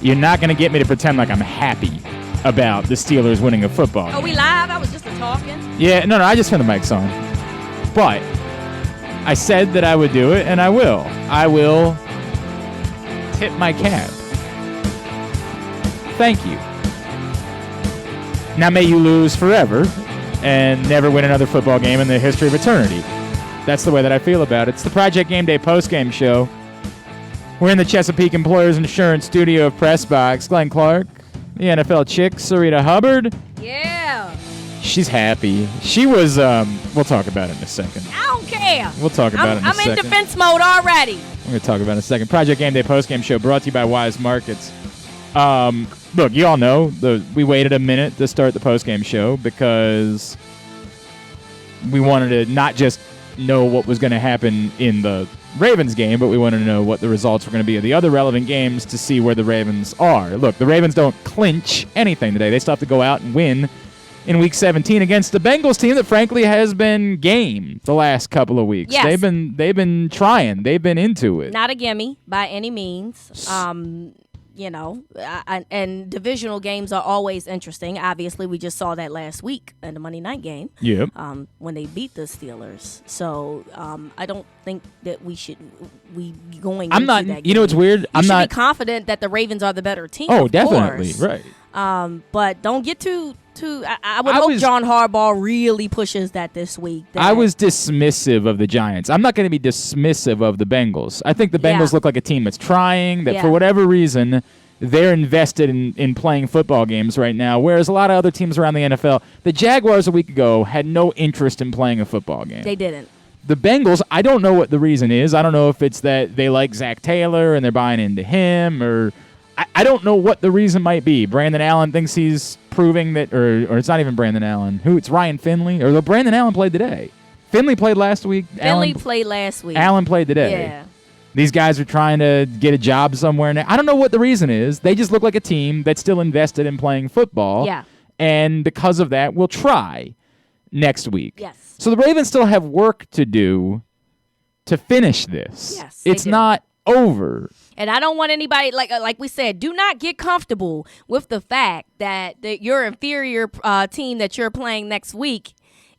You're not going to get me to pretend like I'm happy about the Steelers winning a football game. Oh, we live? I was just talking. Yeah, no, I just turned the mics on. But I said that I would do it, and I will. I will tip my cap. Thank you. Now may you lose forever and never win another football game in the history of eternity. That's the way that I feel about it. It's the Project Game Day postgame show. We're in the Chesapeake Employers Insurance studio of Press Box. Glenn Clark, the NFL chick, Syreeta Hubbard. Yeah. She's happy. She was, we'll talk about it in a second. I don't care. We'll talk about it in a second. I'm in defense mode already. We're going to talk about it in a second. Project Game Day postgame show brought to you by Wise Markets. Look, you all know, we waited a minute to start the postgame show because we wanted to not just know what was going to happen in the Ravens game, but we wanted to know what the results were going to be of the other relevant games to see where the Ravens are. Look, the Ravens don't clinch anything today. They still have to go out and win in Week 17 against the Bengals team that, frankly, has been game the last couple of weeks. Yes. They've been trying. They've been into it. Not a gimme by any means. And divisional games are always interesting. Obviously, we just saw that last week in the Monday night game. Yep. When they beat the Steelers. So I don't think that we should going. I'm into not. That you know, it's weird. You should be confident that the Ravens are the better team. Oh, of definitely, course. right. But don't get too. I would hope John Harbaugh really pushes that this week. I was dismissive of the Giants. I'm not going to be dismissive of the Bengals. I think the Bengals look like a team that's trying, that for whatever reason, they're invested in playing football games right now, whereas a lot of other teams around the NFL, the Jaguars a week ago had no interest in playing a football game. They didn't. The Bengals, I don't know what the reason is. I don't know if it's that they like Zach Taylor and they're buying into him, or I don't know what the reason might be. Brandon Allen thinks he's proving that, or it's not even Brandon Allen. It's Ryan Finley? Or Brandon Allen played today. Finley played last week. Finley played last week. Allen played today. Yeah. These guys are trying to get a job somewhere. Now. I don't know what the reason is. They just look like a team that's still invested in playing football. Yeah. And because of that, we'll try next week. Yes. So the Ravens still have work to do to finish this. Yes, it's not over. And I don't want anybody, like we said, do not get comfortable with the fact that your inferior team that you're playing next week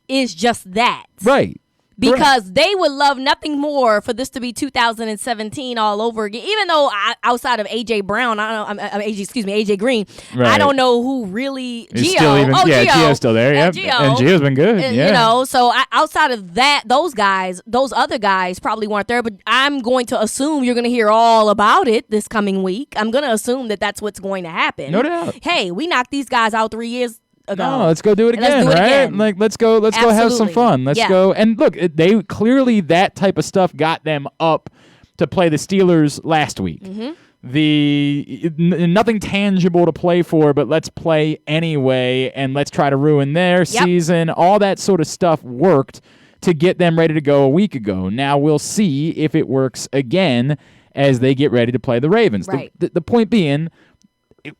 is just that. Right. Because they would love nothing more for this to be 2017 all over again. Even though outside of AJ Brown, AJ Green, right. I don't know who really Gio. Gio's still there. Yep. Gio. And Gio's been good. Yeah. So outside of that, those other guys probably weren't there. But I'm going to assume you're going to hear all about it this coming week. I'm going to assume that that's what's going to happen. No doubt. Hey, we knocked these guys out 3 years ago. No, let's go do it again, right? Like, let's go have some fun. Let's go. And look, they clearly, that type of stuff got them up to play the Steelers last week. Mm-hmm. Nothing tangible to play for, but let's play anyway, and let's try to ruin their season. All that sort of stuff worked to get them ready to go a week ago. Now we'll see if it works again as they get ready to play the Ravens. Right. The point being,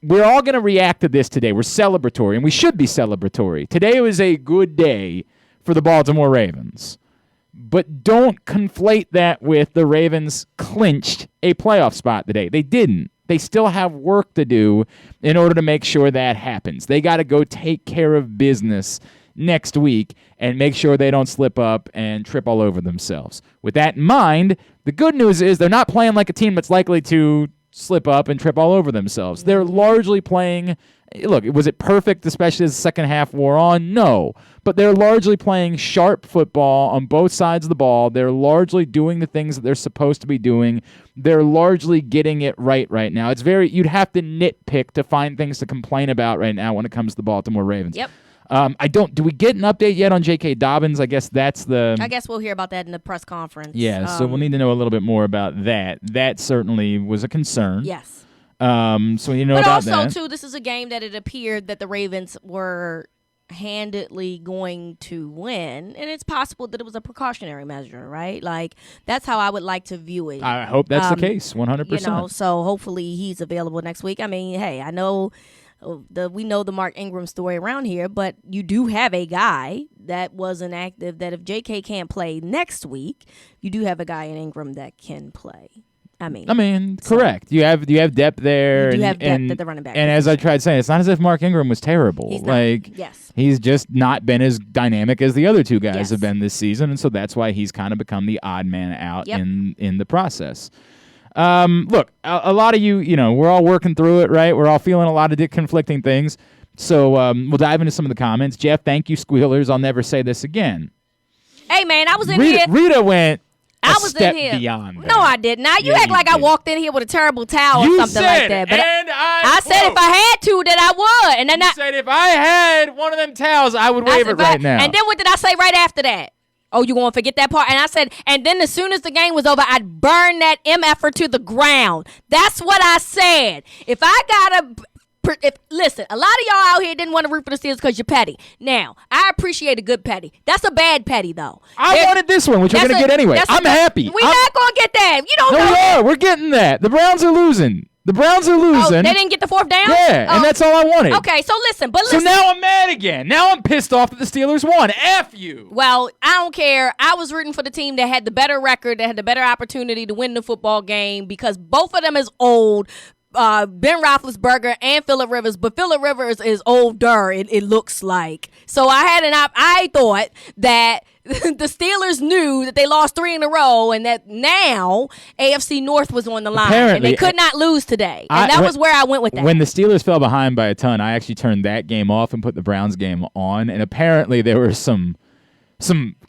we're all going to react to this today. We're celebratory, and we should be celebratory. Today was a good day for the Baltimore Ravens. But don't conflate that with the Ravens clinched a playoff spot today. They didn't. They still have work to do in order to make sure that happens. They got to go take care of business next week and make sure they don't slip up and trip all over themselves. With that in mind, the good news is they're not playing like a team that's likely to slip up and trip all over themselves. They're largely playing, look, was it perfect, especially as the second half wore on? No. But they're largely playing sharp football on both sides of the ball. They're largely doing the things that they're supposed to be doing. They're largely getting it right now. It's you'd have to nitpick to find things to complain about right now when it comes to the Baltimore Ravens. Yep. Do we get an update yet on J.K. Dobbins? I guess we'll hear about that in the press conference. Yeah, so we'll need to know a little bit more about that. That certainly was a concern. Yes. So you know about that. But also, too, this is a game that it appeared that the Ravens were handedly going to win, and it's possible that it was a precautionary measure, right? Like, that's how I would like to view it. I hope that's the case, 100%. So hopefully he's available next week. I mean, hey, I know we know the Mark Ingram story around here, but you do have a guy that wasn't active, that if JK can't play next week, you do have a guy in Ingram that can play. I mean, correct. You have depth there. You do have depth at the running back And as I tried saying, it's not as if Mark Ingram was terrible. He's not. Yes. He's just not been as dynamic as the other two guys have been this season, and so that's why he's kind of become the odd man out in the process. Look, a lot of you know, we're all working through it, right? We're all feeling a lot of conflicting things. So we'll dive into some of the comments. Jeff, thank you, Squealers. I'll never say this again. Hey, man, I was in here. Rita went I was step in here. beyond that. No, I did not. You act like I walked in here with a terrible towel or something like that. But and I said if I had to, that I would. And then you said if I had one of them towels, I would wave it right now. And then what did I say right after that? Oh, you going to forget that part? And I said, and then as soon as the game was over, I'd burn that MFer to the ground. That's what I said. If I got to... Listen, a lot of y'all out here didn't want to root for the Steelers because you're petty. Now, I appreciate a good petty. That's a bad petty, though. I wanted this one, which we're going to get anyway. I'm happy. We're not going to get that. You don't know. No, we are. We're getting that. The Browns are losing. Oh, they didn't get the fourth down? Yeah, and that's all I wanted. Okay, so listen. So now I'm mad again. Now I'm pissed off that the Steelers won. F you. Well, I don't care. I was rooting for the team that had the better record, that had the better opportunity to win the football game because both of them is old. Ben Roethlisberger and Phillip Rivers, but Phillip Rivers is older. It looks like. So I thought that the Steelers knew that they lost 3 in a row, and that now AFC North was on the line, and they could not lose today. And that was where I went with that. When the Steelers fell behind by a ton, I actually turned that game off and put the Browns game on, and apparently there were some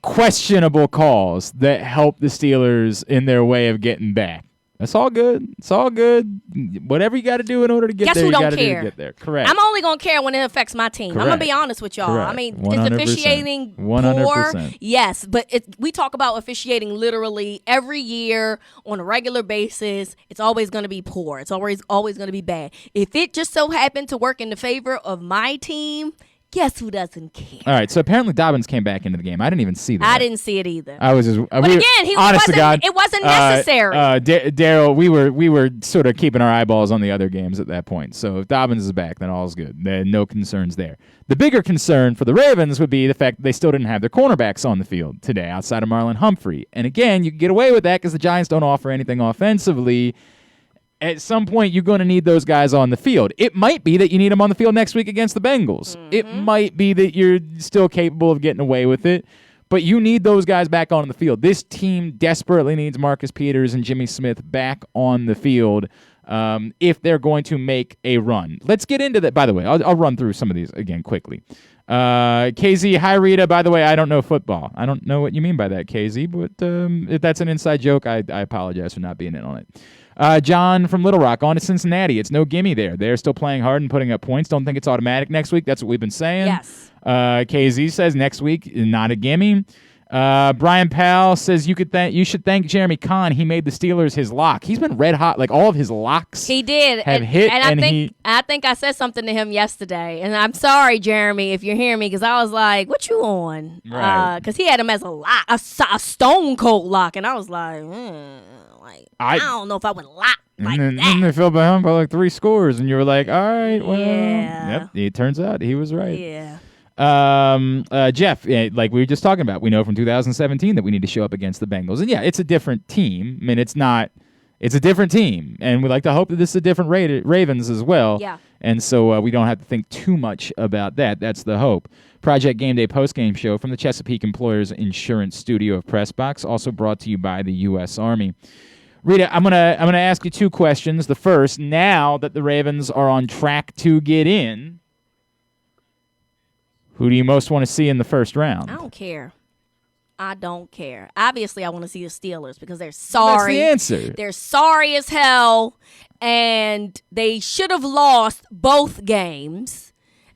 questionable calls that helped the Steelers in their way of getting back. It's all good. It's all good. Whatever you got to do in order to get there, you got to do to get there. Correct. I'm only going to care when it affects my team. Correct. I'm going to be honest with y'all. Correct. I mean, 100%. is officiating 100%. poor? Yes, but we talk about officiating literally every year on a regular basis. It's always going to be poor. It's always going to be bad. If it just so happened to work in the favor of my team, guess who doesn't care? All right, so apparently Dobbins came back into the game. I didn't even see that. I didn't see it either. I was just, but again, it wasn't necessary. Daryl, we were sort of keeping our eyeballs on the other games at that point. So if Dobbins is back, then all's good. No concerns there. The bigger concern for the Ravens would be the fact that they still didn't have their cornerbacks on the field today outside of Marlon Humphrey. And again, you can get away with that because the Giants don't offer anything offensively. At some point, you're going to need those guys on the field. It might be that you need them on the field next week against the Bengals. Mm-hmm. It might be that you're still capable of getting away with it, but you need those guys back on the field. This team desperately needs Marcus Peters and Jimmy Smith back on the field if they're going to make a run. Let's get into that. By the way, I'll run through some of these again quickly. KZ, hi Rita. By the way, I don't know football. I don't know what you mean by that, KZ, but if that's an inside joke, I apologize for not being in on it. John from Little Rock, on to Cincinnati. It's no gimme there. They're still playing hard and putting up points. Don't think it's automatic next week. That's what we've been saying. Yes. KZ says next week, not a gimme. Brian Powell says you should thank Jeremy Kahn. He made the Steelers his lock. He's been red hot. Like all of his locks he did have hit. And I think I said something to him yesterday. And I'm sorry, Jeremy, if you're hearing me, because I was like, what you on? Right. Because he had him as a lock, a stone cold lock. And I was like, I don't know if I would lock like that. And they fell behind by like 3 scores. And you were like, all right, well. Yeah. Yep, it turns out he was right. Yeah. Jeff, like we were just talking about, we know from 2017 that we need to show up against the Bengals. And yeah, it's a different team. I mean, it's a different team. And we like to hope that this is a different Ravens as well. Yeah. And so we don't have to think too much about that. That's the hope. Project Game Day postgame show from the Chesapeake Employers Insurance Studio of Pressbox, also brought to you by the U.S. Army. Rita, I'm gonna ask you 2 questions. The first, now that the Ravens are on track to get in, who do you most want to see in the first round? I don't care. Obviously, I want to see the Steelers because they're sorry. That's the answer. They're sorry as hell, and they should have lost both games.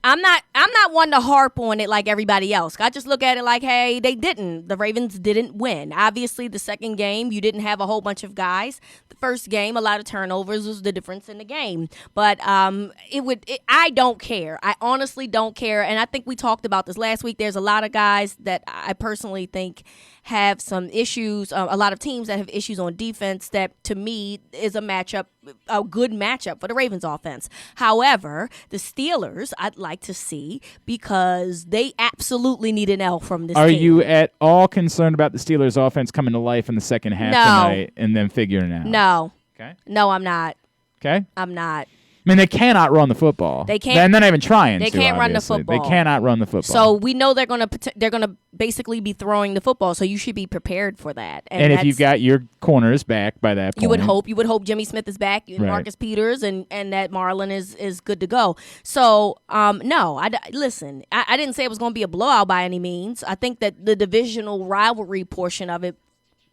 I'm not one to harp on it like everybody else. I just look at it like, hey, the Ravens didn't win. Obviously, the second game, you didn't have a whole bunch of guys. The first game, a lot of turnovers was the difference in the game. But I don't care. I honestly don't care. And I think we talked about this last week. There's a lot of guys that I personally think have some issues, a lot of teams that have issues on defense that, to me, is a good matchup for the Ravens offense. However, the Steelers, I'd like to see because they absolutely need an L from this team. Are you at all concerned about the Steelers offense coming to life in the second half tonight and then figuring it out? No. Okay. No, I'm not. Okay. I'm not. I mean, they cannot run the football. They can't. And they're not even trying They to, can't run the obviously. football. They cannot run the football. So we know they're gonna basically be throwing the football. So you should be prepared for that. And if you've got your corners back by that point. You would hope Jimmy Smith is back and Right. Marcus Peters and that Marlon is good to go. So no, listen, I didn't say it was going to be a blowout by any means. I think that the divisional rivalry portion of it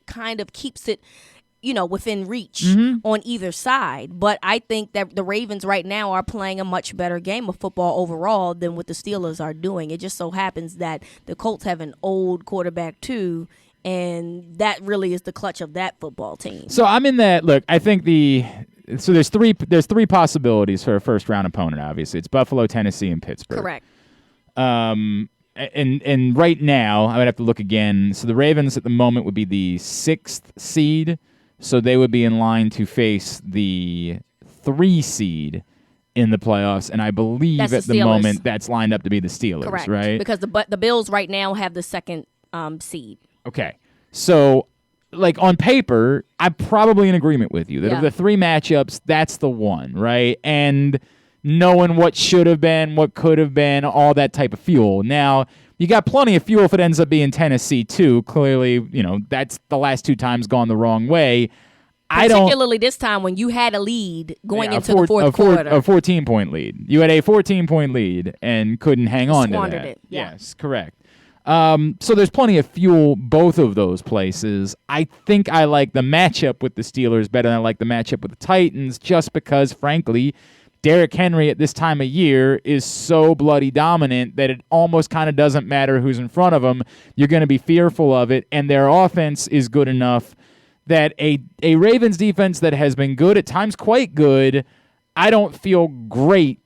kind of keeps it, within reach on either side. But I think that the Ravens right now are playing a much better game of football overall than what the Steelers are doing. It just so happens that the Colts have an old quarterback too, and that really is the clutch of that football team. So I'm in that. Look, I think there's three possibilities for a first round opponent. Obviously, it's Buffalo, Tennessee, and Pittsburgh. Correct. And right now, I would have to look again. So the Ravens at the moment would be the 6th seed. So they would be in line to face the 3 seed in the playoffs, and I believe That's at the moment that's lined up to be the Steelers, Correct. right? Because the Bills right now have the 2nd seed. Okay. So, on paper, I'm probably in agreement with you. That of the 3 matchups, that's the one, right? And knowing what should have been, what could have been, all that type of fuel. Now, you got plenty of fuel if it ends up being Tennessee, too. Clearly, that's the last 2 times gone the wrong way. Particularly this time when you had a lead going into the fourth quarter. A 14-point lead. You had a 14-point lead and couldn't hang on to that. Squandered it. Yeah. Yes, correct. So there's plenty of fuel both of those places. I think I like the matchup with the Steelers better than I like the matchup with the Titans just because, frankly, Derrick Henry at this time of year is so bloody dominant that it almost kind of doesn't matter who's in front of him. You're going to be fearful of it, and their offense is good enough that a Ravens defense that has been good, at times quite good, I don't feel great.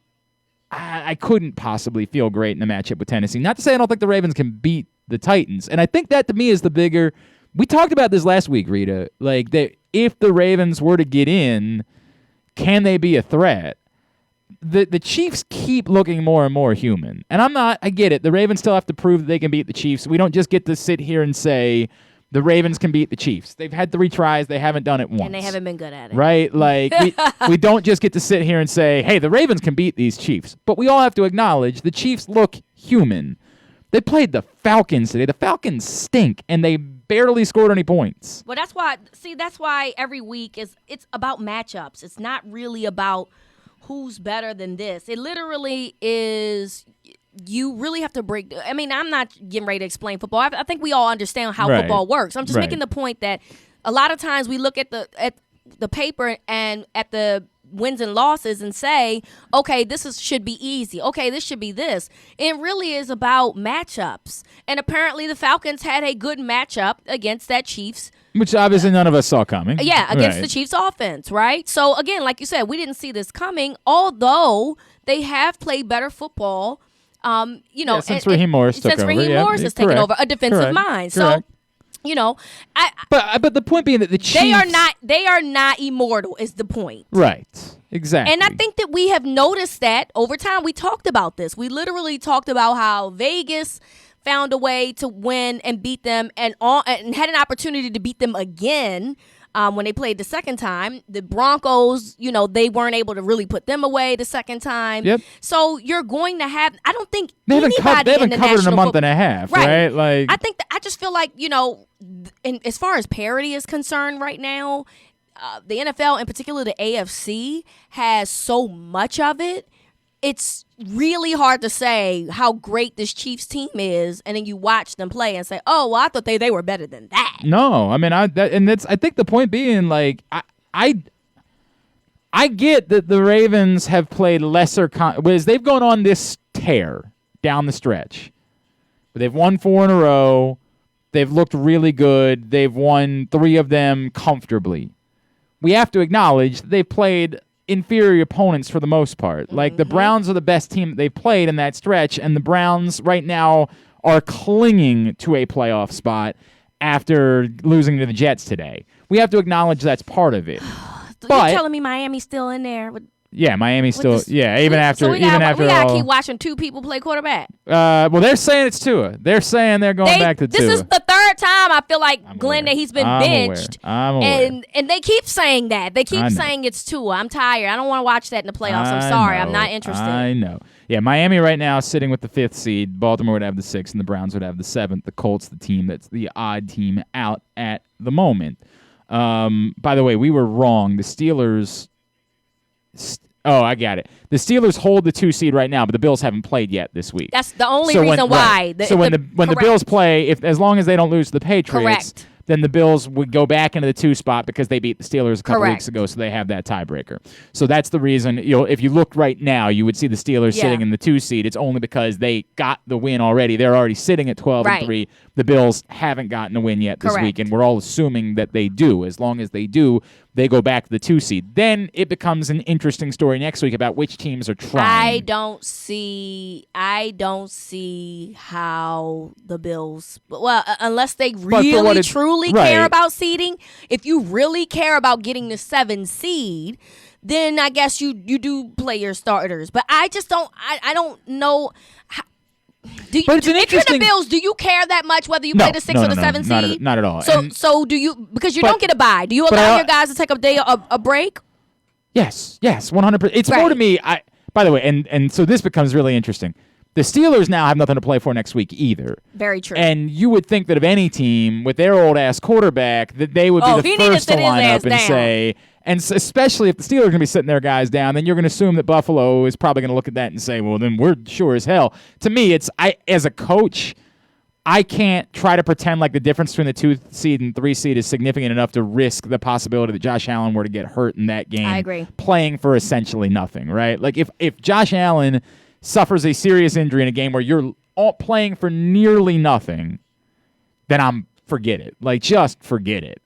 I couldn't possibly feel great in the matchup with Tennessee. Not to say I don't think the Ravens can beat the Titans, and I think that to me is the bigger. We talked about this last week, Rita. If the Ravens were to get in, can they be a threat? The Chiefs keep looking more and more human. And I get it. The Ravens still have to prove that they can beat the Chiefs. We don't just get to sit here and say the Ravens can beat the Chiefs. They've had 3 tries. They haven't done it once. And they haven't been good at it. Right? We don't just get to sit here and say, hey, the Ravens can beat these Chiefs. But we all have to acknowledge the Chiefs look human. They played the Falcons today. The Falcons stink, and they barely scored any points. Well, that's why every week it's about matchups. It's not really about who's better than this. It literally is. You really have to break. I mean, I'm not getting ready to explain football. I think we all understand how football works. I'm just making the point that a lot of times we look at the paper and at the wins and losses and say, okay, should be easy. Okay, this should be this. It really is about matchups. And apparently the Falcons had a good matchup against that Chiefs. Which obviously none of us saw coming. Yeah, against the Chiefs offense, right? So again, like you said, we didn't see this coming, although they have played better football. Since Raheem Morris took over. Since Raheem Morris has taken over, a defensive mind. Correct. So, but the point being that the Chiefs they are not immortal is the point. Right. Exactly. And I think that we have noticed that over time. We talked about this. We literally talked about how Vegas found a way to win and beat them and had an opportunity to beat them again. When they played the second time, the Broncos, they weren't able to really put them away the second time. Yep. So you're going to have. I don't think they haven't covered in a month and a half, right? Like I think I just feel like as far as parity is concerned, right now, the NFL, in particular the AFC, has so much of it. It's really hard to say how great this Chiefs team is, and then you watch them play and say, "Oh, well, I thought they were better than that." No, I mean, I think the point being, like, I get that the Ravens have played lesser, whereas they've gone on this tear down the stretch, but they've won 4 in a row. They've looked really good. They've won 3 of them comfortably. We have to acknowledge that they've played inferior opponents for the most part. Like, the Browns are the best team that they've played in that stretch, and the Browns right now are clinging to a playoff spot after losing to the Jets today. We have to acknowledge that's part of it. You're telling me Miami's still in there? Yeah, Miami's still. Even after we gotta all, keep watching 2 people play quarterback. Well, they're saying it's Tua. They're saying they're going back to Tua. This is the 3rd third time I feel like Glenn aware. that he's been I'm benched. I'm aware. And they keep saying that. They keep saying it's Tua. I'm tired. I don't want to watch that in the playoffs. I'm sorry. I'm not interested. I know. Yeah, Miami right now sitting with the 5th seed. Baltimore would have the 6th, and the Browns would have the 7th. The Colts, the team that's the odd team out at the moment. By the way, we were wrong. The Steelers. I got it. The Steelers hold the 2 seed right now, but the Bills haven't played yet this week. That's the only reason why. So when the Bills play, as long as they don't lose to the Patriots, then the Bills would go back into the 2 spot because they beat the Steelers a couple weeks ago, so they have that tiebreaker. So that's the reason. If you look right now, you would see the Steelers sitting in the 2 seed. It's only because they got the win already. They're already sitting at 12-3. The Bills haven't gotten a win yet this week, and we're all assuming that they do. As long as they do, they go back to the 2 seed. Then it becomes an interesting story next week about which teams are trying. I don't see how the Bills. Well, unless they really truly care about seeding. If you really care about getting the 7 seed, then I guess you do play your starters. But I just don't. I don't know. If you're the Bills, do you care that much whether you play the 6 or the 7 seed? Not at all. So do you? Because you don't get a bye. Do you allow your guys to take a break? Yes, 100%. It's more to me. By the way, and so this becomes really interesting. The Steelers now have nothing to play for next week either. Very true. And you would think that of any team with their old-ass quarterback, that they would be the first to line up and say, and especially if the Steelers are going to be sitting their guys down, then you're going to assume that Buffalo is probably going to look at that and say, well, then we're sure as hell. To me, as a coach, I can't try to pretend like the difference between the 2 seed and 3 seed is significant enough to risk the possibility that Josh Allen were to get hurt in that game. I agree. Playing for essentially nothing, right? Like if Josh Allen suffers a serious injury in a game where you're all playing for nearly nothing, then forget it. Like, just forget it.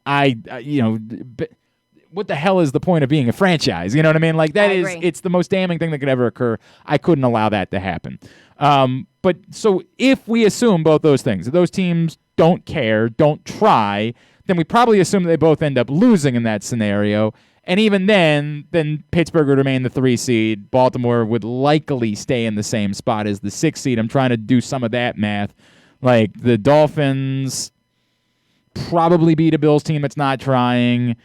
What the hell is the point of being a franchise? You know what I mean? Like, it's the most damning thing that could ever occur. I couldn't allow that to happen. But so if we assume both those things, that those teams don't care, don't try, then we probably assume that they both end up losing in that scenario. And even then Pittsburgh would remain the 3 seed. Baltimore would likely stay in the same spot as the 6 seed. I'm trying to do some of that math. Like, the Dolphins probably beat a Bills team that's not trying.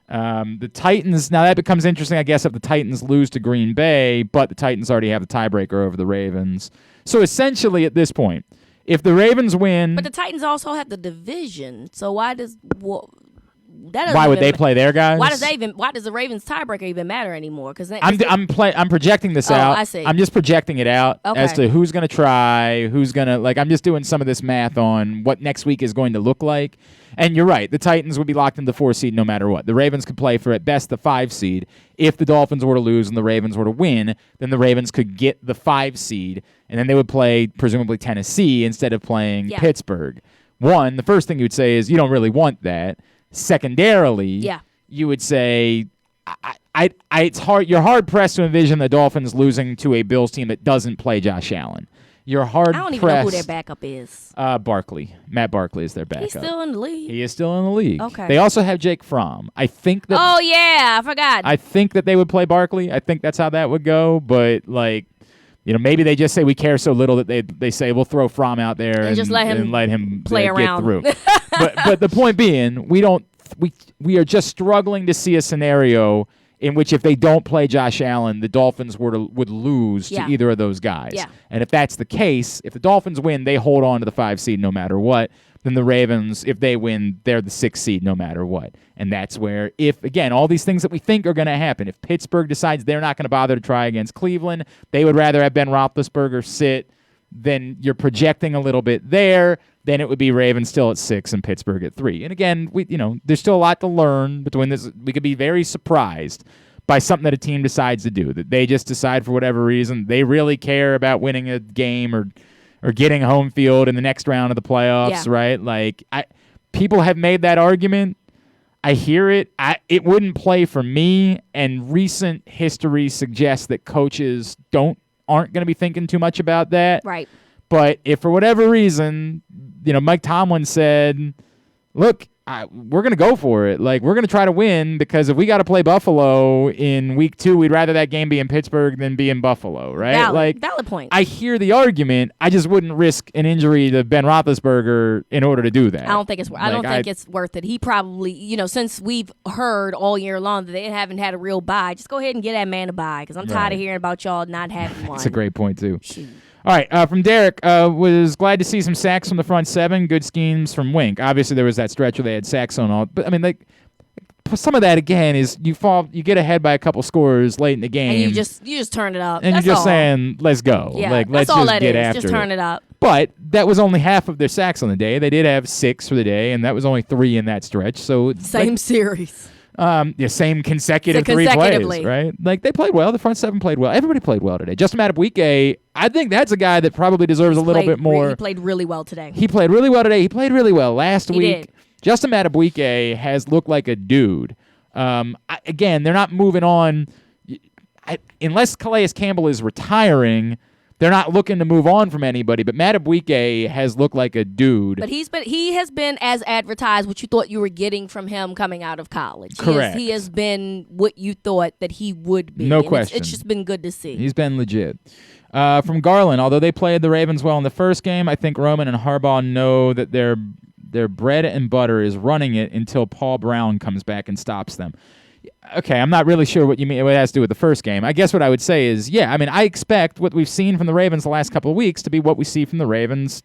The Titans, now that becomes interesting, I guess, if the Titans lose to Green Bay, but the Titans already have the tiebreaker over the Ravens. So essentially at this point, if the Ravens win... But the Titans also have the division, so why does... Why would they play their guys? Why does the Ravens tiebreaker even matter anymore? Because I'm projecting this out. I see. I'm just projecting it out as to who's going to try, who's going to I'm just doing some of this math on what next week is going to look like. And you're right, the Titans would be locked into the 4 seed no matter what. The Ravens could play for at best the 5 seed. If the Dolphins were to lose and the Ravens were to win, then the Ravens could get the 5 seed, and then they would play presumably Tennessee instead of playing Pittsburgh. The first thing you would say is you don't really want that. Secondarily, you would say it's hard. You're hard pressed to envision the Dolphins losing to a Bills team that doesn't play Josh Allen. You're hard pressed. I don't even know who their backup is. Barkley. Matt Barkley is their backup. He's still in the league. He is still in the league. Okay. They also have Jake Fromm. I think that. Oh yeah, I forgot. I think that they would play Barkley. I think that's how that would go. But maybe they just say we care so little that they say we'll throw Fromm out there and just let him play around. Get through. but the point being, we are just struggling to see a scenario in which if they don't play Josh Allen, the Dolphins would lose to either of those guys. Yeah. And if that's the case, if the Dolphins win, they hold on to the 5 seed no matter what. Then the Ravens, if they win, they're the 6 seed no matter what. And that's where, if, again, all these things that we think are going to happen, if Pittsburgh decides they're not going to bother to try against Cleveland, they would rather have Ben Roethlisberger sit, then you're projecting a little bit there. Then it would be Ravens still at 6 and Pittsburgh at 3. And again, there's still a lot to learn between this. We could be very surprised by something that a team decides to do, that they just decide for whatever reason they really care about winning a game or getting home field in the next round of the playoffs, right? Like, people have made that argument. I hear it. It wouldn't play for me, and recent history suggests that coaches aren't going to be thinking too much about that. Right. But if for whatever reason, Mike Tomlin said, look, we're going to go for it. Like, we're going to try to win because if we got to play Buffalo in week 2, we'd rather that game be in Pittsburgh than be in Buffalo, right? Valid point. I hear the argument. I just wouldn't risk an injury to Ben Roethlisberger in order to do that. I don't think it's worth it. He probably, since we've heard all year long that they haven't had a real bye, just go ahead and get that man a bye because I'm tired of hearing about y'all not having one. That's a great point, too. Shoot. All right, from Derek, was glad to see some sacks from the front seven. Good schemes from Wink. Obviously, there was that stretch where they had sacks on all. But, I mean, like, some of that, again, is you get ahead by a couple scores late in the game. And you just turn it up. And that's you're just all. saying, let's go. Yeah, like, that's let's all just that get is. after Just turn it up. But that was only half of their sacks on the day. They did have 6 for the day, and that was only 3 in that stretch. So Same series. Same consecutive 3 plays, right? Like, they played well. The front seven played well. Everybody played well today. Justin Madubuike, I think that's a guy that probably deserves a little bit more. He played really well today. He played really well today. He played really well last week. Did. Justin Madubuike has looked like a dude. Again, they're not moving on. Unless Calais Campbell is retiring, they're not looking to move on from anybody, but Madubuike has looked like a dude. But he has been as advertised what you thought you were getting from him coming out of college. Correct. He has been what you thought that he would be. No and question. It's just been good to see. He's been legit. From Garland, although they played the Ravens well in the first game, I think Roman and Harbaugh know that their bread and butter is running it until Paul Brown comes back and stops them. Okay, I'm not really sure what you mean. What it has to do with the first game. I guess what I would say is, I expect what we've seen from the Ravens the last couple of weeks to be what we see from the Ravens.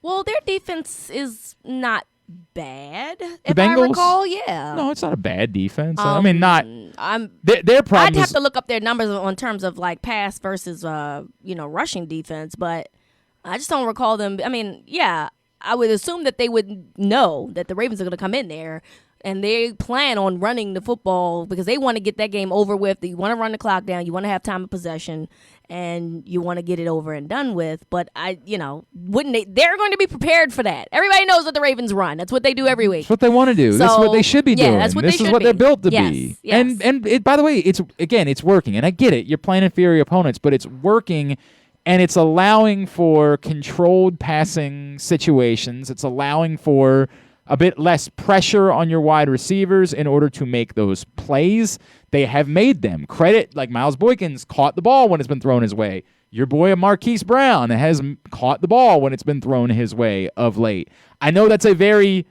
Well, their defense is not bad. The Bengals? I recall, yeah. No, it's not a bad defense. I mean, not. Their problem. I'd have to look up their numbers on terms of like pass versus rushing defense, but I just don't recall them. I mean, yeah, I would assume that they would know that the Ravens are going to come in there. And they plan on running the football because they want to get that game over with. You want to run the clock down. You want to have time of possession, and you want to get it over and done with. But wouldn't they? They're going to be prepared for that. Everybody knows that the Ravens run. That's what they do every week. That's what they want to do. This is what they should be doing. That's what this is what they're built to be. Yes. And it, by the way, it's working. And I get it. You're playing inferior opponents, but it's working. And it's allowing for controlled passing situations. It's allowing for a bit less pressure on your wide receivers in order to make those plays. They have made them. Credit, like Miles Boykins caught the ball when it's been thrown his way. Your boy Marquise Brown has caught the ball when it's been thrown his way of late. I know that's a very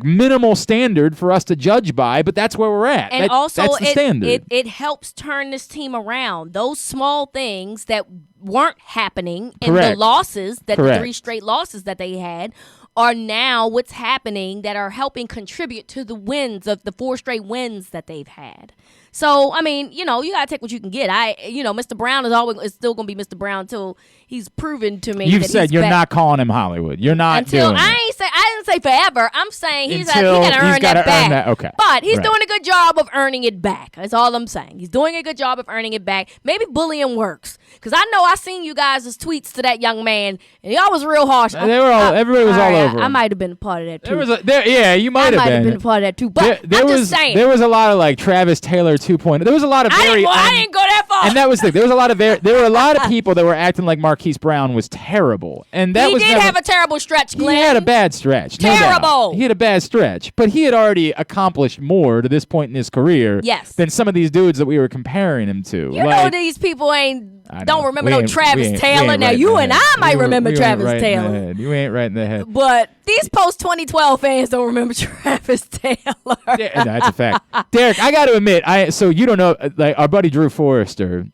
minimal standard for us to judge by, but that's where we're at. And also, that's the standard. It helps turn this team around. Those small things that weren't happening in the losses, the 3 straight losses that they had, are now what's happening that are helping contribute to the wins of the 4 straight wins that they've had. So, I mean, you got to take what you can get. Mr. Brown is still going to be Mr. Brown until he's proven to me You've that said he's you're back. not calling him Hollywood. You're not until doing it. I didn't say forever. I'm saying he got to earn gotta that back. earn that. Okay. But he's doing a good job of earning it back. That's all I'm saying. He's doing a good job of earning it back. Maybe bullying works. Because I know I seen you guys' tweets to that young man, and y'all was real harsh. Everybody was all over him. I might have been a part of that, too. You might have been. Been a part of that, too. But I'm just saying. There was a lot of Travis Taylor 2.0. There was a lot of I didn't go that far. And that was there was a lot of there were a lot of people that were acting like Marquise Brown was terrible. And that he was did have a terrible stretch, Glenn. He had a bad stretch. Terrible. No doubt. He had a bad stretch. But he had already accomplished more to this point in his career than some of these dudes that we were comparing him to. You know these people don't remember no Travis Taylor. Now you and I might remember Travis Taylor. You ain't right in the head. But these post-2012 fans don't remember Travis Taylor. Yeah, that's a fact. Derek, I got to admit, so you don't know, our buddy Drew Forrester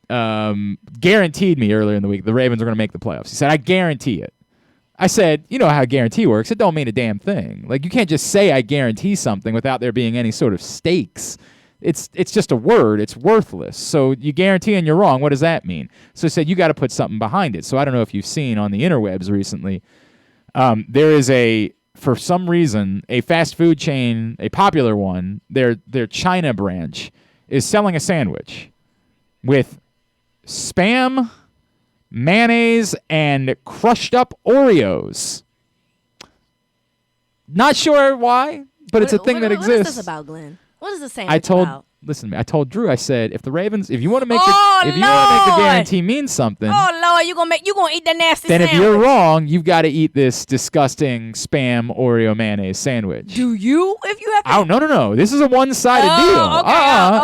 guaranteed me earlier in the week the Ravens are going to make the playoffs. He said, I guarantee it. I said, you know how a guarantee works. It don't mean a damn thing. You can't just say I guarantee something without there being any sort of stakes. It's just a word. It's worthless. So you guarantee and you're wrong. What does that mean? So I said, you got to put something behind it. So I don't know if you've seen on the interwebs recently, there is for some reason, a fast food chain, a popular one, their China branch is selling a sandwich with Spam, mayonnaise, and crushed up Oreos. Not sure why, but it's a thing that exists. What is this about, Glenn? What is the sandwich about? listen to me. I told Drew, I said, if you want to make the Lord. guarantee mean something, Oh Lord, you gonna eat that nasty then sandwich. if you're wrong, you've got to eat this disgusting Spam Oreo mayonnaise sandwich. Do you? If you have to. Oh, no. This is a one-sided deal.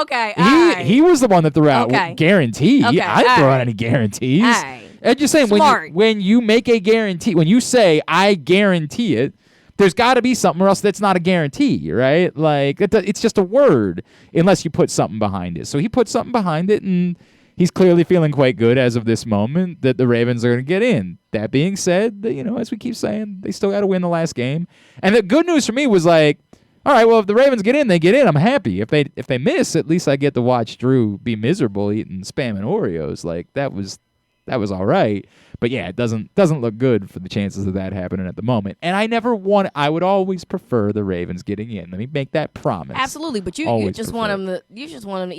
Okay, okay. He was the one that threw out guarantee. Okay, I didn't throw out any guarantees. I'm just saying, when you make a guarantee, when you say, I guarantee it, there's got to be something, or else that's not a guarantee, right? Like, it's just a word, unless you put something behind it. So he put something behind it, and he's clearly feeling quite good as of this moment that the Ravens are going to get in. That being said, as we keep saying, they still got to win the last game. And the good news for me was like, all right, well, if the Ravens get in, they get in. I'm happy. If they miss, at least I get to watch Drew be miserable eating Spam and Oreos. Like, that was all right. But yeah, it doesn't look good for the chances of that happening at the moment. And I would always prefer the Ravens getting in. Let me make that promise. Absolutely, but you just want him to eat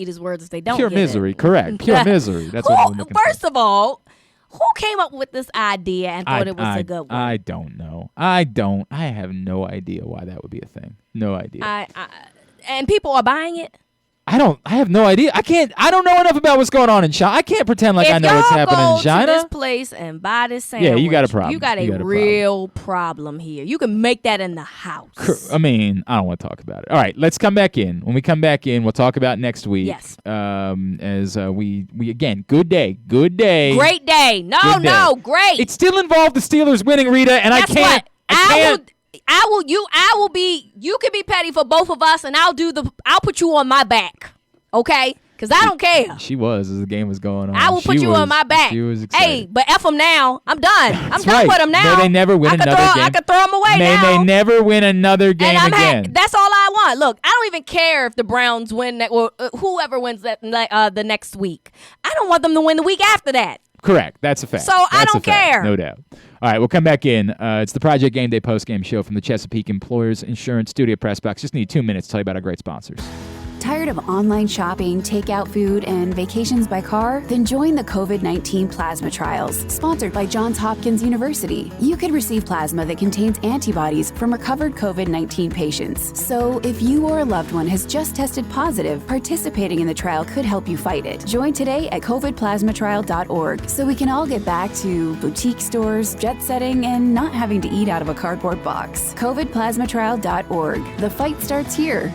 his words if they don't. Pure get misery, it. Correct. Pure misery. That's what I'm looking First for. of all, who came up with this idea and thought it was a good one? I don't know. I have no idea why that would be a thing. No idea. And people are buying it. I have no idea. I don't know enough about what's going on in China. I can't pretend like I know what's happening in China. If y'all go to this place and buy this sandwich, yeah, you got a problem. You got a real problem here. You can make that in the house. I mean, I don't want to talk about it. All right, let's come back in. When we come back in, we'll talk about next week. Yes. As we again, good day. Great day. Great. It still involved the Steelers winning, Rita, and Guess I can't. what? You can be petty for both of us, and I'll put you on my back, okay? Because I don't care. She was as the game was going on. I will put you on my back. She was excited. Hey, but F them now. I'm done. I'm done with them now. May they never win another game. I could throw them away now. May they never win another game again. That's all I want. Look, I don't even care if the Browns win or whoever wins that the next week. I don't want them to win the week after that. Correct. That's a fact. So I don't care. No doubt. All right, we'll come back in. It's the Project Game Day postgame show from the Chesapeake Employers Insurance Studio Press Box. Just need 2 minutes to tell you about our great sponsors. Tired of online shopping, takeout food, and vacations by car? Then join the COVID-19 plasma trials, sponsored by Johns Hopkins University. You could receive plasma that contains antibodies from recovered COVID-19 patients. So if you or a loved one has just tested positive, participating in the trial could help you fight it. Join today at covidplasmatrial.org so we can all get back to boutique stores, jet setting, and not having to eat out of a cardboard box. covidplasmatrial.org. The fight starts here.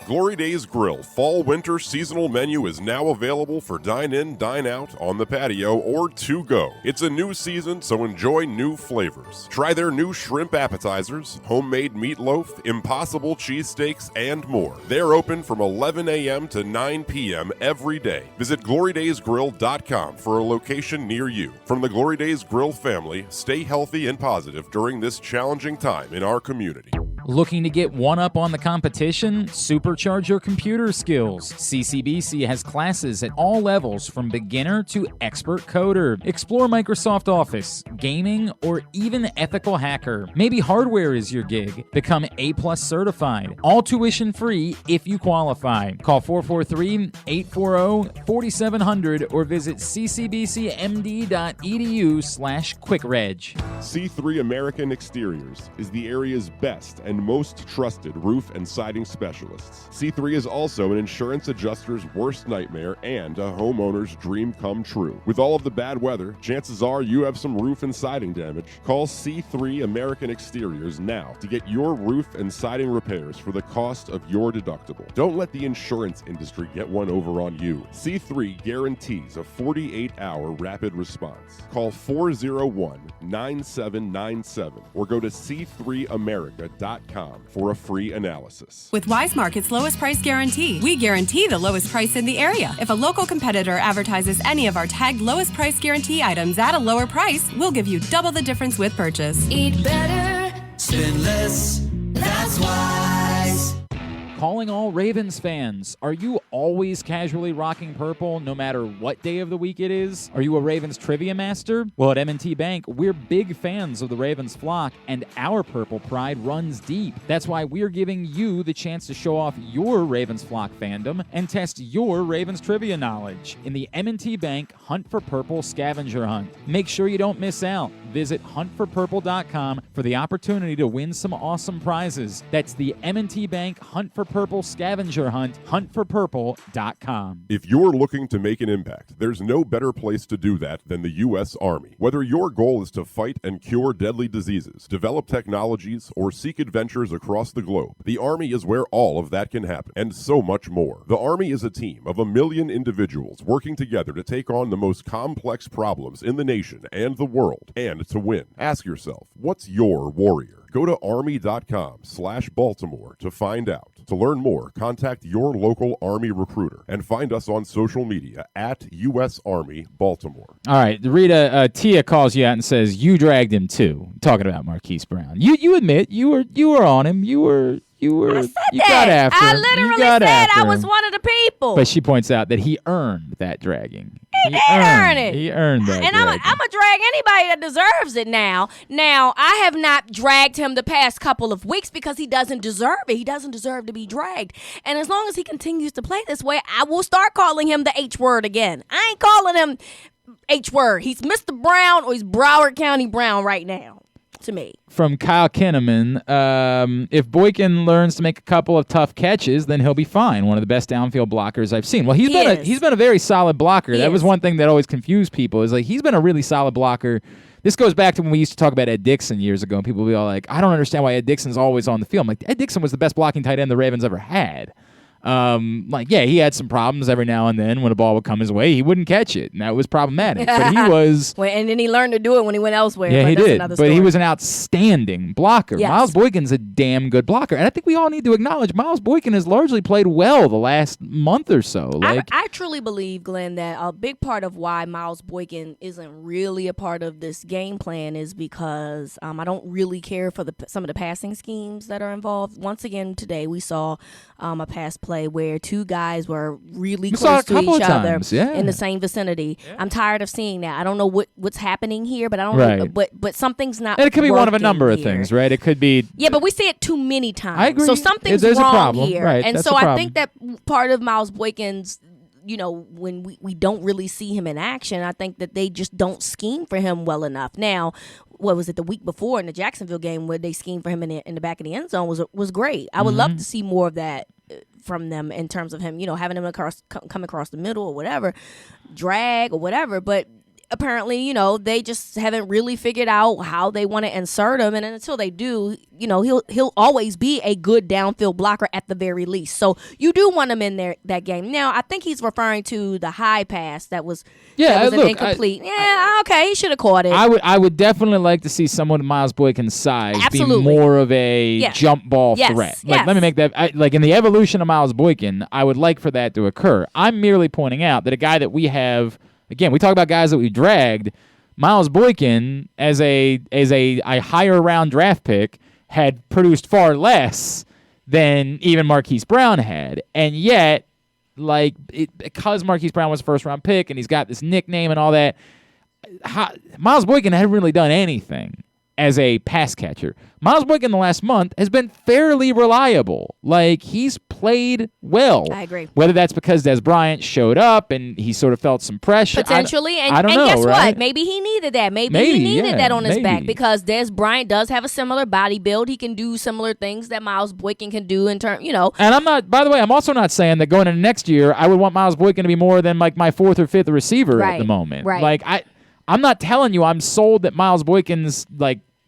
Glory Days Grill Fall/Winter Seasonal Menu is now available for dine-in, dine-out, on the patio, or to-go. It's a new season, so enjoy new flavors. Try their new shrimp appetizers, homemade meatloaf, impossible cheesesteaks, and more. They're open from 11 a.m. to 9 p.m. every day. Visit glorydaysgrill.com for a location near you. From the Glory Days Grill family, stay healthy and positive during this challenging time in our community. Looking to get one up on the competition? Supercharge your computer skills. CCBC has classes at all levels from beginner to expert coder. Explore Microsoft Office, gaming, or even ethical hacker. Maybe hardware is your gig. Become A+ certified. All tuition free if you qualify. Call 443-840-4700 or visit ccbcmd.edu/quickreg. C3 American Exteriors is the area's best and most trusted roof and siding specialists. C3 is also an insurance adjuster's worst nightmare and a homeowner's dream come true. With all of the bad weather, chances are you have some roof and siding damage. Call C3 American Exteriors now to get your roof and siding repairs for the cost of your deductible. Don't let the insurance industry get one over on you. C3 guarantees a 48-hour rapid response. Call 401-9797 or go to c3america.com for a free analysis. With Wise Market's lowest price guarantee, we guarantee the lowest price in the area. If a local competitor advertises any of our tagged lowest price guarantee items at a lower price, we'll give you double the difference with purchase. Eat better, spend less, that's Wise. Calling all Ravens fans. Are you always casually rocking purple no matter what day of the week it is? Are you a Ravens trivia master? Well, at M&T Bank, we're big fans of the Ravens flock, and our purple pride runs deep. That's why we're giving you the chance to show off your Ravens flock fandom and test your Ravens trivia knowledge in the M&T Bank Hunt for Purple Scavenger Hunt. Make sure you don't miss out. visit huntforpurple.com for the opportunity to win some awesome prizes. That's the M&T Bank Hunt for Purple scavenger hunt, huntforpurple.com. If you're looking to make an impact, there's no better place to do that than the U.S. Army. Whether your goal is to fight and cure deadly diseases, develop technologies, or seek adventures across the globe, the Army is where all of that can happen, and so much more. The Army is a team of 1 million individuals working together to take on the most complex problems in the nation and the world, and to win. Ask yourself, what's your warrior? Go to army.com/Baltimore to find out. To learn more, contact your local Army recruiter and find us on social media at U.S. Army Baltimore. All right, Rita, Tia calls you out and says you dragged him too. Talking about Marquise Brown, you admit you were on him. You got after him. I literally said I was one of the people. But she points out that he earned that dragging. He did earn it. He earned that. And I'm going to drag anybody that deserves it now. Now, I have not dragged him the past couple of weeks because he doesn't deserve it. He doesn't deserve to be dragged. And as long as he continues to play this way, I will start calling him the H word again. I ain't calling him H word. He's Mr. Brown or he's Broward County Brown right now. To me. From Kyle Kinnaman, if Boykin learns to make a couple of tough catches, then he'll be fine. One of the best downfield blockers I've seen. Well, he's been a very solid blocker. That was one thing that always confused people. Is like he's been a really solid blocker. This goes back to when we used to talk about Ed Dixon years ago, and people would be all like, "I don't understand why Ed Dixon's always on the field." I'm like, Ed Dixon was the best blocking tight end the Ravens ever had. He had some problems every now and then when a ball would come his way. He wouldn't catch it, and that was problematic. But he was... and then he learned to do it when he went elsewhere. Yeah, he did. But story. He was an outstanding blocker. Yes. Miles Boykin's a damn good blocker. And I think we all need to acknowledge Miles Boykin has largely played well the last month or so. I truly believe, Glenn, that a big part of why Miles Boykin isn't really a part of this game plan is because I don't really care for some of the passing schemes that are involved. Once again, today we saw a pass play where two guys were really close to each other in the same vicinity. Yeah. I'm tired of seeing that. I don't know what's happening here, but I don't. Right. But something's not. And it could be one of a number of things, right? It could be. Yeah, but we see it too many times. I agree. So something's There's wrong a problem. here, right. and That's so I think that part of Miles Boykin's. When we don't really see him in action, I think that they just don't scheme for him well enough. Now, what was it, the week before in the Jacksonville game where they schemed for him in the back of the end zone was great. I would love to see more of that from them in terms of him, having him come across the middle or whatever, drag or whatever, but apparently, they just haven't really figured out how they want to insert him, and until they do, he'll always be a good downfield blocker at the very least. So you do want him in there that game. Now, I think he's referring to the high pass that was an incomplete. Okay, he should have caught it. I would definitely like to see someone of Miles Boykin's size be more of a jump ball threat. Let me make that in the evolution of Miles Boykin, I would like for that to occur. I'm merely pointing out that a guy that we have. Again, we talk about guys that we dragged. Miles Boykin, as a higher round draft pick, had produced far less than even Marquise Brown had. And yet, because Marquise Brown was a first round pick and he's got this nickname and all that, Miles Boykin hadn't really done anything as a pass catcher. Miles Boykin the last month has been fairly reliable. He's played well. I agree. Whether that's because Des Bryant showed up and he sort of felt some pressure. Potentially. I don't know, guess right? what? Maybe he needed that. Maybe he needed that on his back because Des Bryant does have a similar body build. He can do similar things that Miles Boykin can do in terms, And I'm not, by the way, I'm also not saying that going into next year, I would want Miles Boykin to be more than my fourth or fifth receiver at the moment. Right. I'm not telling you I'm sold that Miles Boykin's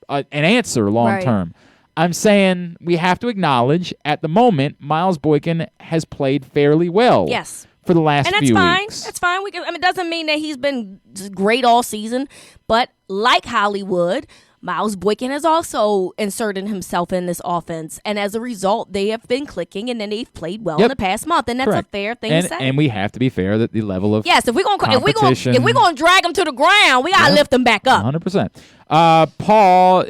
an answer long term. I'm saying we have to acknowledge at the moment Miles Boykin has played fairly well. Yes. For the last few weeks. That's fine. It doesn't mean that he's been great all season, but like Hollywood, Miles Boykin has also inserted himself in this offense, and as a result, they have been clicking, and then they've played well in the past month, and that's a fair thing to say. And we have to be fair that the level of if we're gonna drag them to the ground, we gotta lift them back up. 100%. Paul,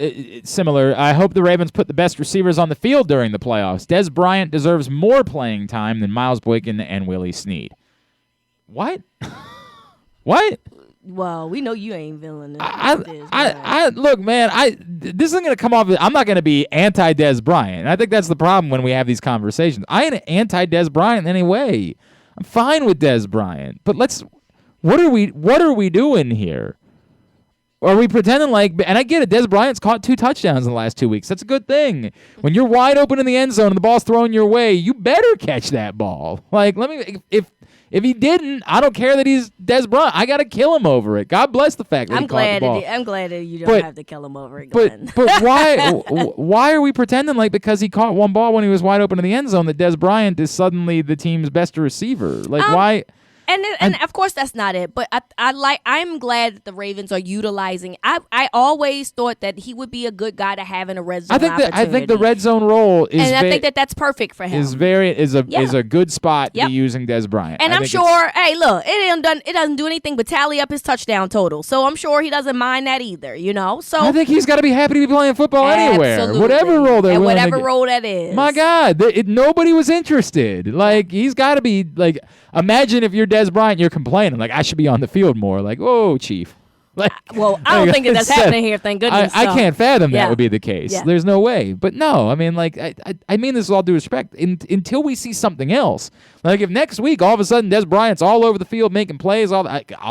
similar. I hope the Ravens put the best receivers on the field during the playoffs. Des Bryant deserves more playing time than Miles Boykin and Willie Snead. What? What? Well, we know you ain't villain. Look, man. This isn't gonna come off. I'm not gonna be anti Des Bryant. And I think that's the problem when we have these conversations. I ain't anti Des Bryant in any way. I'm fine with Des Bryant, but what are we doing here? Are we pretending like, and I get it, Des Bryant's caught 2 touchdowns in the last 2 weeks. That's a good thing. When you're wide open in the end zone and the ball's thrown your way, you better catch that ball. Like, if he didn't, I don't care that he's Des Bryant. I got to kill him over it. God bless the fact that he caught the ball. I'm glad that you don't have to kill him over it, Glenn. But why are we pretending like because he caught one ball when he was wide open in the end zone that Des Bryant is suddenly the team's best receiver? Like, why? And of course that's not it, but I'm glad that the Ravens are utilizing. I always thought that he would be a good guy to have in a red zone. I think the red zone role is, and I think that's perfect for him. Is a good spot to be using Des Bryant. And I'm sure. Hey, look, it doesn't do anything but tally up his touchdown total. So I'm sure he doesn't mind that either. So I think he's got to be happy to be playing football anywhere, whatever role they're willing whatever role that is. My God, nobody was interested. Like he's got to be like. Imagine if you're Des Bryant, you're complaining like I should be on the field more. Like, whoa, Chief. Like, well, I don't think that's happening here. Thank goodness. I can't fathom that would be the case. Yeah. There's no way. But no, I mean, like, I mean this with all due respect. Until we see something else, like if next week all of a sudden Des Bryant's all over the field making plays, I'll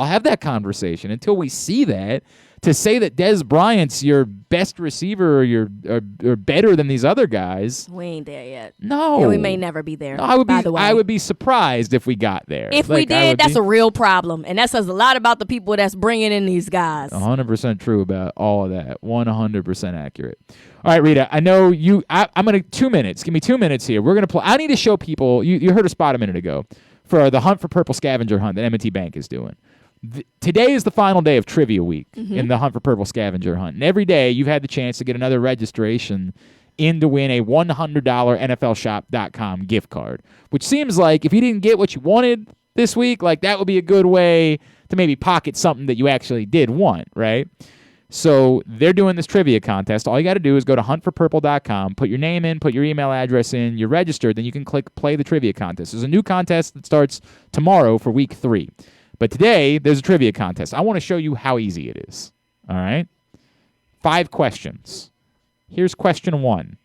have that conversation. Until we see that. To say that Des Bryant's your best receiver or better than these other guys. We ain't there yet. No. And we may never be there. No, I would be surprised if we got there. If we did, that's a real problem. And that says a lot about the people that's bringing in these guys. 100% true about all of that. 100% accurate. All right, Rita, I know you. I'm going to 2 minutes. Give me 2 minutes here. We're going to play. I need to show people. You heard a spot a minute ago for the Hunt for Purple scavenger hunt that M&T Bank is doing. Today is the final day of Trivia Week in the Hunt for Purple scavenger hunt. And every day you've had the chance to get another registration in to win a $100 NFLshop.com gift card, which seems like if you didn't get what you wanted this week, like that would be a good way to maybe pocket something that you actually did want, right? So they're doing this trivia contest. All you got to do is go to huntforpurple.com, put your name in, put your email address in, you're registered, then you can click play the trivia contest. There's a new contest that starts tomorrow for week 3. But today, there's a trivia contest. I want to show you how easy it is. All right? 5 questions. Here's question 1.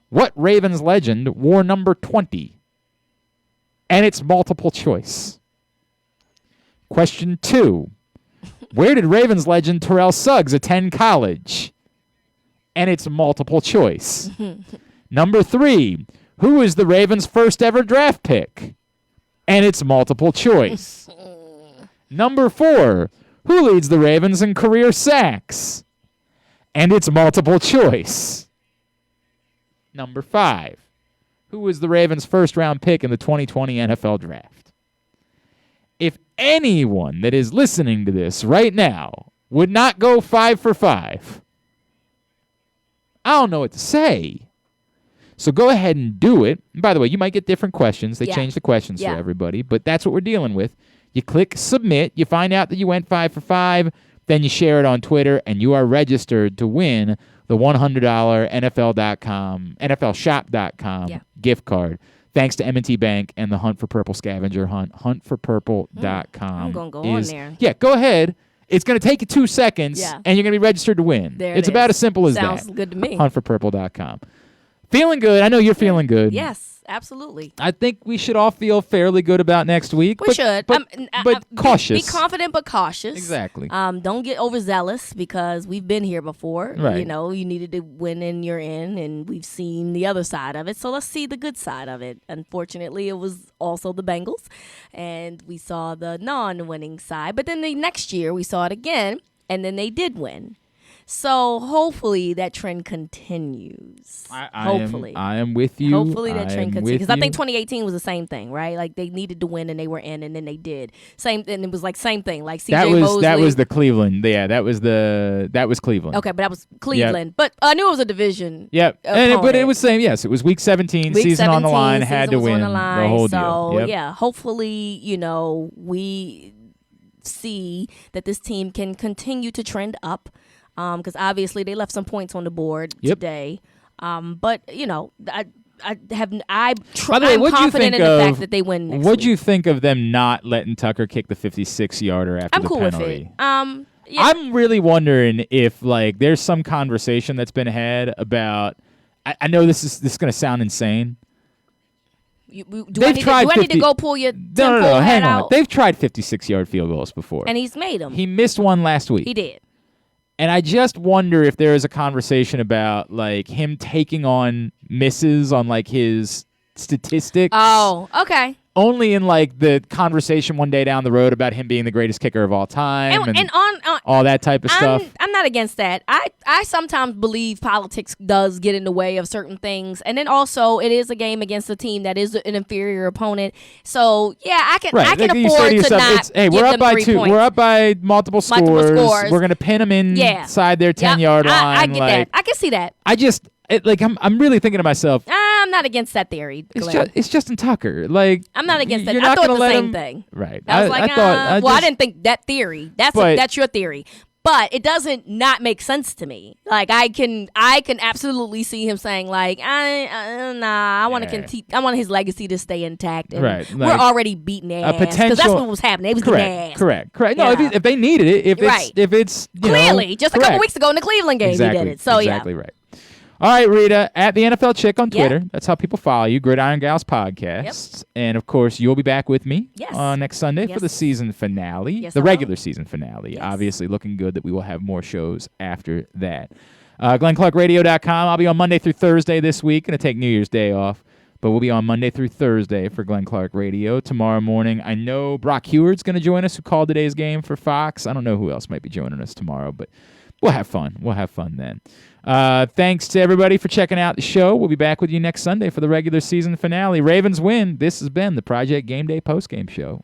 What Ravens legend wore number 20? And it's multiple choice. Question 2. Where did Ravens legend Terrell Suggs attend college? And it's multiple choice. Number 3. Who is the Ravens' first ever draft pick? And it's multiple choice. Number 4, who leads the Ravens in career sacks? And it's multiple choice. Number 5, who was the Ravens' first-round pick in the 2020 NFL Draft? If anyone that is listening to this right now would not go 5 for 5, I don't know what to say. So go ahead and do it. And by the way, you might get different questions. They changed the questions for everybody, but that's what we're dealing with. You click submit, you find out that you went 5 for 5, then you share it on Twitter, and you are registered to win the $100 NFLshop.com gift card. Thanks to M&T Bank and the Hunt for Purple scavenger hunt. Huntforpurple.com. I'm going to go on there. Yeah, go ahead. It's going to take you 2 seconds, and you're going to be registered to win. It's about as simple as that. Sounds good to me. Huntforpurple.com. Feeling good. I know you're feeling good. Yes, absolutely. I think we should all feel fairly good about next week. We should. But cautious. Be confident but cautious. Exactly. Don't get overzealous because we've been here before. Right. You needed to win and you're in, and we've seen the other side of it. So let's see the good side of it. Unfortunately, it was also the Bengals, and we saw the non-winning side. But then the next year, we saw it again, and then they did win. So hopefully that trend continues. Hopefully. I am with you. Hopefully that trend continues. Because I think 2018 was the same thing, right? Like they needed to win and they were in, and then they did. And it was like same thing. Like CJ Mosley. That was the Cleveland. Yeah, that was Cleveland. Okay, but that was Cleveland. Yep. But I knew it was a division. Yep. But it was same. Yes, it was week 17. Season on the line. Had to win the whole deal. So yeah, hopefully we see that this team can continue to trend up. Because obviously they left some points on the board today. But I'm confident in the fact that they win next What'd week. you think of them not letting Tucker kick the 56-yarder after the penalty? With it. I'm really wondering if there's some conversation that's been had about. I know this is going to sound insane. Do I need to go pull your No, hang on. out? They've tried 56-yard field goals before, and he's made them. He missed one last week. He did. And I just wonder if there is a conversation about like him taking on misses on like his statistics. Oh, okay. Only in like the conversation one day down the road about him being the greatest kicker of all time And on all that type of stuff. I'm not against that. I sometimes believe politics does get in the way of certain things, and then also it is a game against a team that is an inferior opponent. So yeah, I can Right. Like, you afford say to to yourself, not. hey, give we're up them by 3 2. points. We're up by multiple scores. We're gonna pin them inside their 10-yard line. I get that. I can see that. I'm really thinking to myself. I'm not against that theory. It's Justin Tucker. Like I'm not against that. you're I not thought gonna the let same him, thing. Right. I was like, I didn't think that theory. That's your theory. But it doesn't not make sense to me. Like I can absolutely see him saying like, I want to I want his legacy to stay intact. And right. We're already beating their ass because that's what was happening. It was correct. getting Correct. No, Yeah. if they needed it, if it's clearly just a couple weeks ago in the Cleveland game exactly, he did it. So exactly right. All right, Rita, at the NFL Chick on Twitter. That's how people follow you. Gridiron Gals Podcast. Yep. And, of course, you'll be back with me next Sunday for the season finale, the regular season finale. Yes. Obviously, looking good that we will have more shows after that. GlennClarkRadio.com. I'll be on Monday through Thursday this week. Going to take New Year's Day off. But we'll be on Monday through Thursday for Glenn Clark Radio. Tomorrow morning, I know Brock Heward's going to join us, who called today's game for Fox. I don't know who else might be joining us tomorrow, but we'll have fun. We'll have fun then. Thanks to everybody for checking out the show. We'll be back with you next Sunday for the regular season finale. Ravens win. This has been the Project Game Day postgame show.